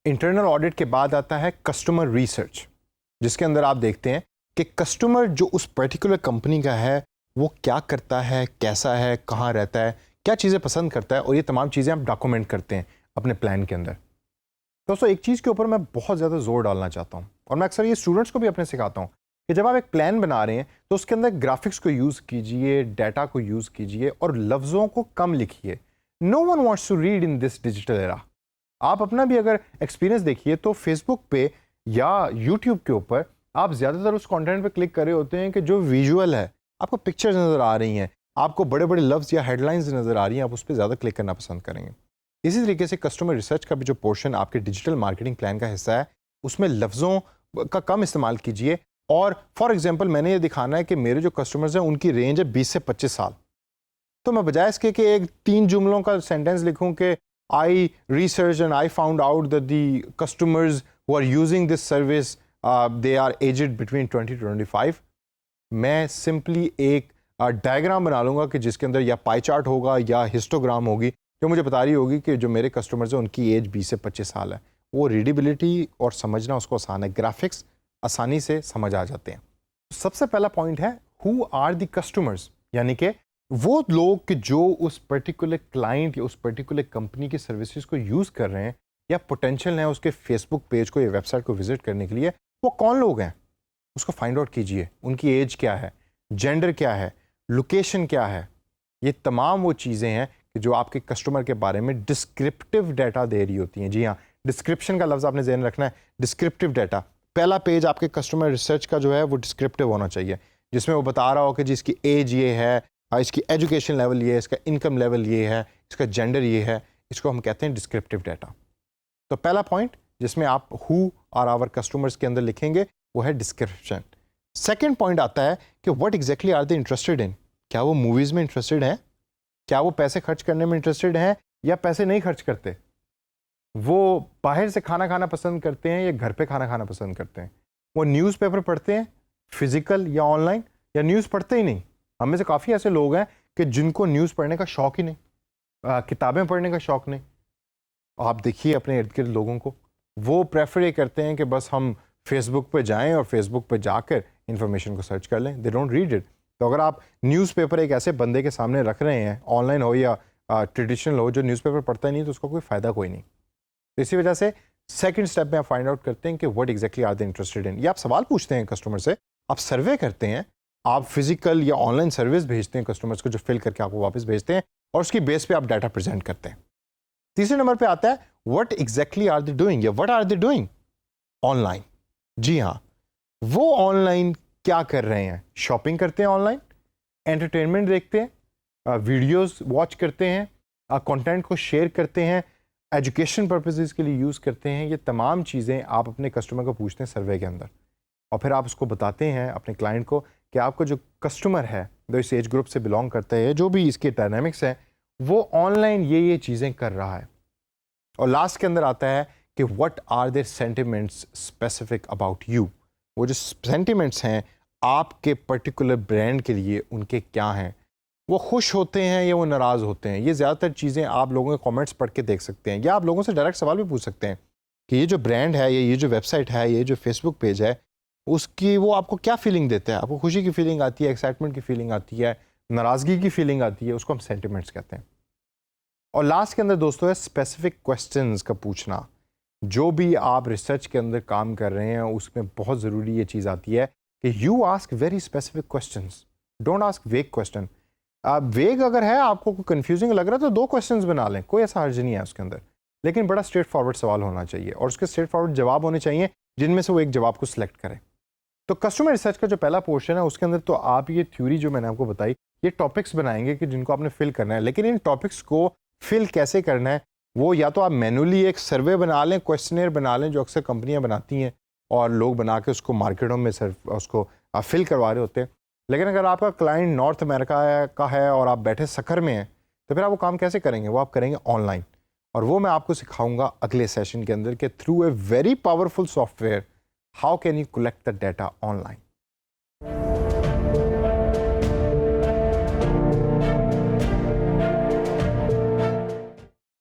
Internal audit के बाद आता है कस्टमर रिसर्च, जिसके अंदर आप देखते हैं कि कस्टमर जो उस पर्टिकुलर कंपनी का है वो क्या करता है, कैसा है, कहाँ रहता है, क्या चीज़ें पसंद करता है, और ये तमाम चीज़ें आप डॉक्यूमेंट करते हैं अपने प्लान के अंदर। दोस्तों एक चीज़ के ऊपर मैं बहुत ज़्यादा जोर डालना चाहता हूँ, और मैं अक्सर ये स्टूडेंट्स को भी अपने सिखाता हूँ कि जब आप एक प्लान बना रहे हैं तो उसके अंदर ग्राफिक्स को यूज़ कीजिए, डाटा को यूज़ कीजिए और लफ्ज़ों को कम लिखिए। No one wants to read in this digital era. आप अपना भी अगर एक्सपीरियंस देखिए तो फेसबुक पे या यूट्यूब के ऊपर आप ज़्यादातर उस कंटेंट पे क्लिक कर रहे होते हैं कि जो विजुअल है, आपको पिक्चर्स नज़र आ रही हैं, आपको बड़े बड़े लफ्ज़ या हेडलाइंस नज़र आ रही हैं, आप उस पर ज़्यादा क्लिक करना पसंद करेंगे। इसी तरीके से कस्टमर रिसर्च का भी जो पोर्शन आपके डिजिटल मार्केटिंग प्लान का हिस्सा है, उसमें लफ्ज़ों का कम इस्तेमाल कीजिए। और फॉर एग्जांपल मैंने ये दिखाना है कि मेरे जो कस्टमर्स हैं उनकी रेंज है 20 से 25 साल, तो मैं बजाय इसके कि एक 3 जुमलों का सेंटेंस लिखूं कि I research and I found out that the customers who are using this service they are aged between 20 to 25, मैं सिंपली एक डायग्राम बना लूँगा कि जिसके अंदर या पाई चार्ट होगा या हिस्टोग्राम होगी जो मुझे बता रही होगी कि जो मेरे कस्टमर्स हैं उनकी एज 20 से 25 साल है। वो रीडेबिलिटी और समझना उसको आसान है, ग्राफिक्स आसानी से समझ आ जाते हैं। सबसे पहला पॉइंट है हु आर द कस्टमर्स, यानी कि वो लोग कि जो उस पर्टिकुलर क्लाइंट या उस पर्टिकुलर कंपनी की सर्विसेज को यूज़ कर रहे हैं या पोटेंशियल है उसके फेसबुक पेज को या वेबसाइट को विजिट करने के लिए, वो कौन लोग हैं उसको फाइंड आउट कीजिए। उनकी एज क्या है, जेंडर क्या है, लोकेशन क्या है, ये तमाम वो चीज़ें हैं कि जो आपके कस्टमर के बारे में डिस्क्रिप्टिव डाटा दे रही होती हैं। जी हाँ, डिस्क्रिप्शन का लफ्ज़ आपने ज़हन रखना है, डिस्क्रिप्टिव डाटा। पहला पेज आपके कस्टमर रिसर्च का जो है वो डिस्क्रिप्टिव होना चाहिए, जिसमें वो बता रहा हो कि जिसकी एज ये है, इसकी एजुकेशन लेवल ये है, इसका इनकम लेवल ये है, इसका जेंडर ये है, इसको हम कहते हैं डिस्क्रिप्टिव डाटा। तो पहला पॉइंट जिसमें आप हु और आवर कस्टमर्स के अंदर लिखेंगे वो है डिस्क्रिप्शन। सेकेंड पॉइंट आता है कि what exactly are they interested in, क्या वो मूवीज़ में इंटरेस्टेड हैं, क्या वो पैसे खर्च करने में इंटरेस्टेड हैं या पैसे नहीं खर्च करते, वो बाहर से खाना खाना पसंद करते हैं या घर पे खाना खाना पसंद करते हैं, वो न्यूज़पेपर पढ़ते हैं फिजिकल या ऑनलाइन, या न्यूज़ पढ़ते ही नहीं। हम में से काफ़ी ऐसे लोग हैं कि जिनको न्यूज़ पढ़ने का शौक़ ही नहीं, किताबें पढ़ने का शौक़ नहीं। आप देखिए अपने इर्द गिर्द लोगों को, वो प्रेफर ये करते हैं कि बस हम फेसबुक पे जाएं और फेसबुक पे जाकर इंफॉर्मेशन को सर्च कर लें, दे डोंट रीड इट। तो अगर आप न्यूज़पेपर एक ऐसे बंदे के सामने रख रहे हैं, ऑनलाइन हो या ट्रेडिशनल हो, जो न्यूज़पेपर पढ़ता ही नहीं, तो उसका कोई फ़ायदा कोई नहीं। तो इसी वजह से सेकंड स्टेप में आप फाइंड आउट करते हैं कि what exactly are they interested in. ये आप सवाल पूछते हैं कस्टमर से, आप सर्वे करते हैं, आप फिजिकल या ऑनलाइन सर्विस भेजते हैं कस्टमर्स को, जो फिल करके आपको वापस भेजते हैं, और उसकी बेस पे आप डाटा प्रेजेंट करते हैं। तीसरे नंबर पे आता है what exactly are they doing, या what are they doing online. जी हाँ, वो ऑनलाइन क्या कर रहे हैं, शॉपिंग करते हैं ऑनलाइन, एंटरटेनमेंट देखते हैं, वीडियोस वॉच करते हैं, कंटेंट को शेयर करते हैं, एजुकेशन पर्पसेस के लिए यूज़ करते हैं। ये तमाम चीज़ें आप अपने कस्टमर को पूछते हैं सर्वे के अंदर, और फिर आप उसको बताते हैं अपने क्लाइंट को कि आपको जो कस्टमर है जो इस एज ग्रुप से बिलोंग करता है, जो भी इसके डायनामिक्स हैं, वो ऑनलाइन ये चीज़ें कर रहा है। और लास्ट के अंदर आता है कि what are their sentiments specific about you, वो जो सेंटिमेंट्स हैं आपके पर्टिकुलर ब्रांड के लिए उनके क्या हैं, वो खुश होते हैं या वो नाराज़ होते हैं। ये ज़्यादातर चीज़ें आप लोगों के कमेंट्स पढ़ के देख सकते हैं, या आप लोगों से डायरेक्ट सवाल भी पूछ सकते हैं कि ये जो ब्रांड है, ये जो वेबसाइट है, ये जो फेसबुक पेज है, उसकी वो आपको क्या फीलिंग देता है। आपको खुशी की फीलिंग आती है, एक्साइटमेंट की फीलिंग आती है, नाराज़गी की फीलिंग आती है, उसको हम सेंटिमेंट्स कहते हैं। और लास्ट के अंदर दोस्तों है स्पेसिफिक क्वेश्चंस का पूछना। जो भी आप रिसर्च के अंदर काम कर रहे हैं उसमें बहुत ज़रूरी ये चीज़ आती है कि you ask very specific questions, don't ask वेग क्वेश्चन। वेग अगर है, आपको कोई कंफ्यूजिंग लग रहा है, तो 2 क्वेश्चंस बना लें, कोई ऐसा हर्ज नहीं है उसके अंदर, लेकिन बड़ा स्ट्रेट फॉरवर्ड सवाल होना चाहिए और उसके स्ट्रेट फॉरवर्ड जवाब होने चाहिए जिनमें से वो एक जवाब को सिलेक्ट करें। तो कस्टमर रिसर्च का जो पहला पोर्शन है उसके अंदर तो आप ये थ्योरी जो मैंने आपको बताई, ये टॉपिक्स बनाएंगे कि जिनको आपने फिल करना है, लेकिन इन टॉपिक्स को फिल कैसे करना है वो या तो आप मैनुअली एक सर्वे बना लें, क्वेश्चनर बना लें, जो अक्सर कंपनियां बनाती हैं और लोग बना के उसको मार्केटों में उसको फिल करवा रहे होते हैं। लेकिन अगर आपका क्लाइंट नॉर्थ अमेरिका का है और आप बैठे सखर में हैं, तो फिर आप वो काम कैसे करेंगे, वो आप करेंगे ऑनलाइन। और वो मैं आपको सिखाऊंगा अगले सेशन के अंदर कि through a very powerful software how can you collect the data online.